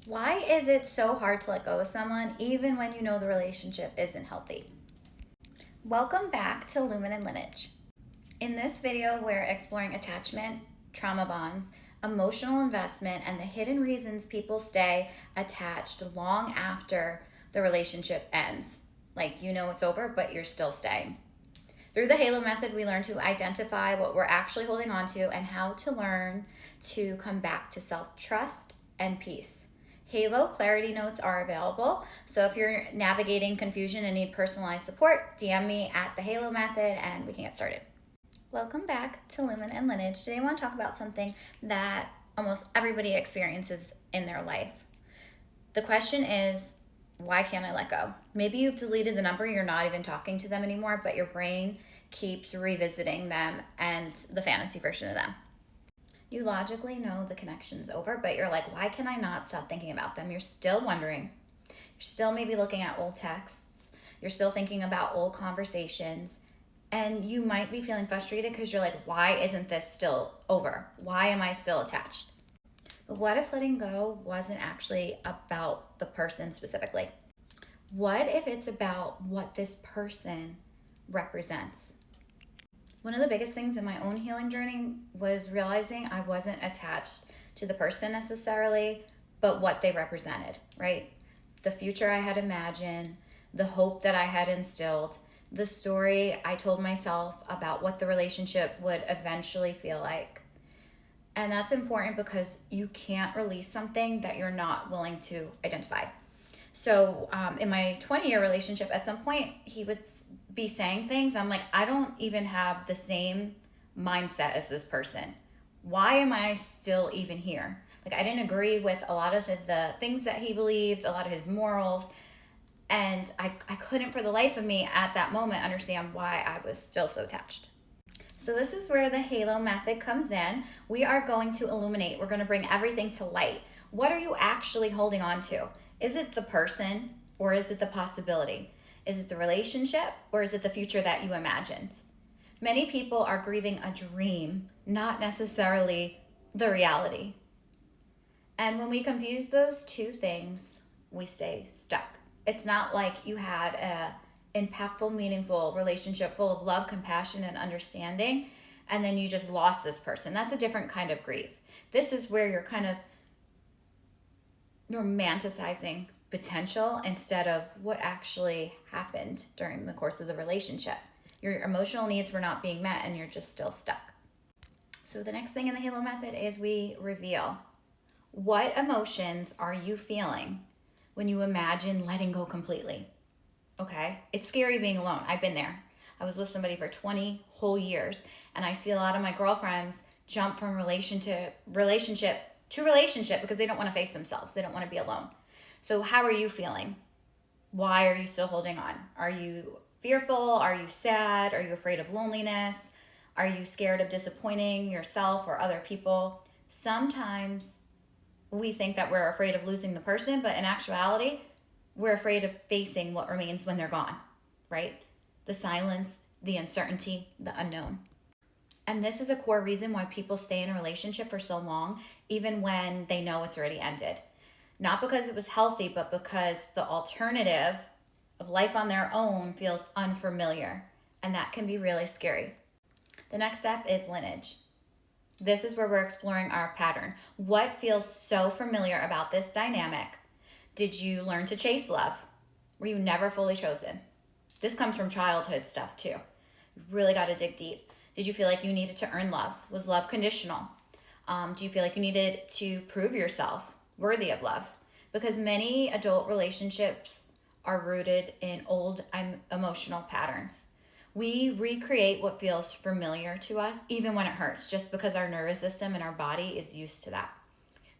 Why is it so hard to let go of someone even when you know the relationship isn't healthy? Welcome back to Lumen and Lineage. In this video, we're exploring attachment, trauma bonds, emotional investment, and the hidden reasons people stay attached long after the relationship ends. Like, you know it's over, but you're still staying. Through the HALO method, we learn to identify what we're actually holding on to and how to learn to come back to self-trust and peace. HALO clarity notes are available, so if you're navigating confusion and need personalized support, DM me at the HALO method and we can get started. Welcome back to Lumen and Lineage. Today I want to talk about something that almost everybody experiences in their life. The question is, why can't I let go? Maybe you've deleted the number, you're not even talking to them anymore, but your brain keeps revisiting them and the fantasy version of them. You logically know the connection's over, but you're like, why can I not stop thinking about them? You're still wondering. You're still maybe looking at old texts. You're still thinking about old conversations. And you might be feeling frustrated because you're like, why isn't this still over? Why am I still attached? But what if letting go wasn't actually about the person specifically? What if it's about what this person represents? One of the biggest things in my own healing journey was realizing I wasn't attached to the person necessarily, but what they represented, right? The future I had imagined, the hope that I had instilled, the story I told myself about what the relationship would eventually feel like. And that's important because you can't release something that you're not willing to identify. So in my 20-year relationship, at some point, he would be saying things. I'm like, I don't even have the same mindset as this person. Why am I still even here? Like, I didn't agree with a lot of the things that he believed, a lot of his morals. And I couldn't for the life of me at that moment understand why I was still so attached. So this is where the HALO method comes in. We are going to illuminate. We're going to bring everything to light. What are you actually holding on to? Is it the person or is it the possibility? Is it the relationship or is it the future that you imagined? Many people are grieving a dream, not necessarily the reality. And when we confuse those two things, we stay stuck. It's not like you had a impactful, meaningful relationship full of love, compassion, and understanding, and then you just lost this person. That's a different kind of grief. This is where you're kind of romanticizing potential instead of what actually happened during the course of the relationship. Your emotional needs were not being met and you're just still stuck. So the next thing in the HALO method is we reveal. What emotions are you feeling when you imagine letting go completely? Okay, it's scary being alone. I've been there. I was with somebody for 20 whole years, and I see a lot of my girlfriends jump from relationship to relationship because they don't want to face themselves. They don't want to be alone. So how are you feeling? Why are you still holding on? Are you fearful? Are you sad? Are you afraid of loneliness? Are you scared of disappointing yourself or other people? Sometimes we think that we're afraid of losing the person, but in actuality, we're afraid of facing what remains when they're gone, right? The silence, the uncertainty, the unknown. And this is a core reason why people stay in a relationship for so long, even when they know it's already ended. Not because it was healthy, but because the alternative of life on their own feels unfamiliar. And that can be really scary. The next step is lineage. This is where we're exploring our pattern. What feels so familiar about this dynamic? Did you learn to chase love? Were you never fully chosen? This comes from childhood stuff too. You really got to dig deep. Did you feel like you needed to earn love? Was love conditional? Do you feel like you needed to prove yourself worthy of love? Because many adult relationships are rooted in old emotional patterns. We recreate what feels familiar to us, even when it hurts, just because our nervous system and our body is used to that.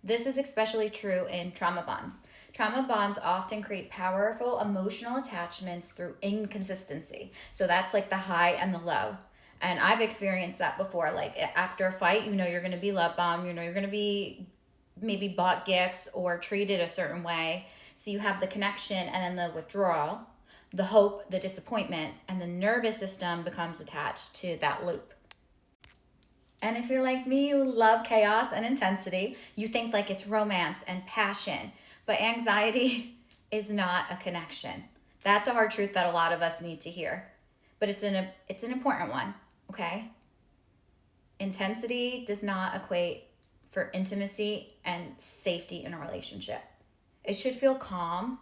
This is especially true in trauma bonds. Trauma bonds often create powerful emotional attachments through inconsistency. So that's like the high and the low. And I've experienced that before. Like after a fight, you know you're going to be love bombed. You know you're going to be maybe bought gifts or treated a certain way. So you have the connection and then the withdrawal, the hope, the disappointment, and the nervous system becomes attached to that loop. And if you're like me, you love chaos and intensity, you think like it's romance and passion. But anxiety is not a connection. That's a hard truth that a lot of us need to hear. But it's an important one, okay? Intensity does not equate for intimacy and safety in a relationship. It should feel calm.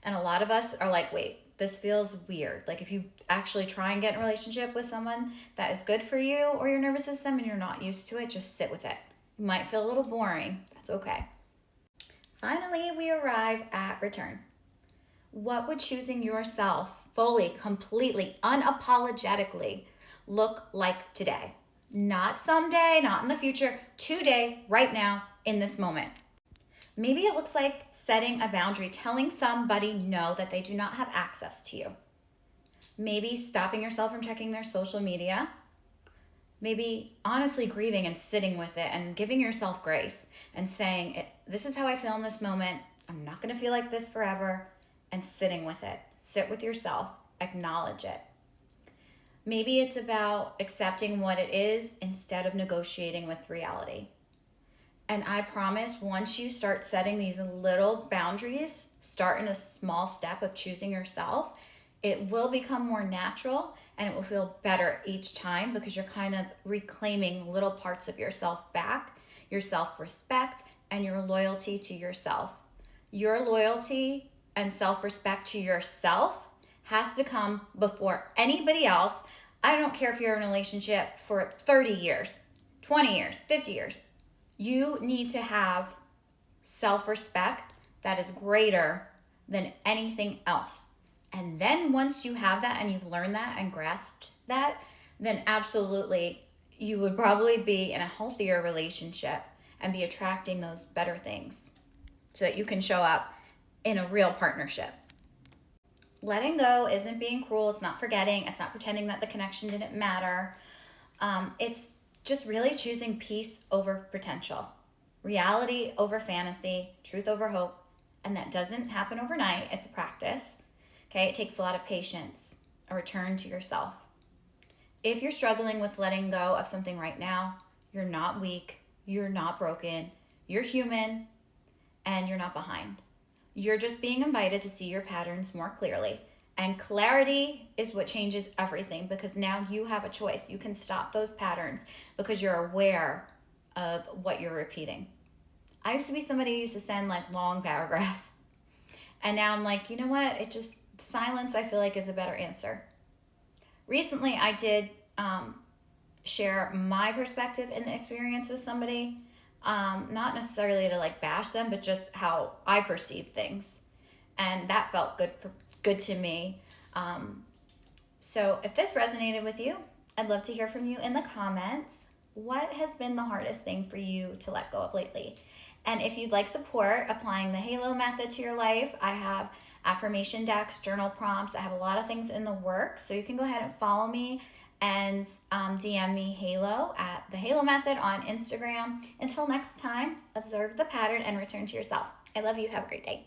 And a lot of us are like, wait, this feels weird. Like if you actually try and get in a relationship with someone that is good for you or your nervous system and you're not used to it, just sit with it. You might feel a little boring. That's okay. Finally, we arrive at return. What would choosing yourself fully, completely, unapologetically look like today? Not someday, not in the future, today, right now, in this moment. Maybe it looks like setting a boundary, telling somebody no, that they do not have access to you. Maybe stopping yourself from checking their social media. Maybe honestly grieving and sitting with it and giving yourself grace and saying, this is how I feel in this moment. I'm not going to feel like this forever, and sitting with it. Sit with yourself, acknowledge it. Maybe it's about accepting what it is instead of negotiating with reality. And I promise, once you start setting these little boundaries, start in a small step of choosing yourself, it will become more natural and it will feel better each time because you're kind of reclaiming little parts of yourself back, your self-respect and your loyalty to yourself. Your loyalty and self-respect to yourself has to come before anybody else. I don't care if you're in a relationship for 30 years, 20 years, 50 years. You need to have self-respect that is greater than anything else. And then once you have that and you've learned that and grasped that, then absolutely you would probably be in a healthier relationship and be attracting those better things so that you can show up in a real partnership. Letting go isn't being cruel. It's not forgetting. It's not pretending that the connection didn't matter. It's just really choosing peace over potential, reality over fantasy, truth over hope. And that doesn't happen overnight. It's a practice. Okay, it takes a lot of patience, a return to yourself. If you're struggling with letting go of something right now, you're not weak, you're not broken, you're human, and you're not behind. You're just being invited to see your patterns more clearly. And clarity is what changes everything because now you have a choice. You can stop those patterns because you're aware of what you're repeating. I used to be somebody who used to send like long paragraphs. And now I'm like, you know what? Silence, I feel like, is a better answer. Recently, I did share my perspective in the experience with somebody. Not necessarily to like bash them, but just how I perceive things. And that felt good to me. So if this resonated with you, I'd love to hear from you in the comments. What has been the hardest thing for you to let go of lately? And if you'd like support applying the HALO method to your life, I have affirmation decks, journal prompts. I have a lot of things in the works. So you can go ahead and follow me and DM me HALO at the HALO method on Instagram. Until next time, observe the pattern and return to yourself. I love you. Have a great day.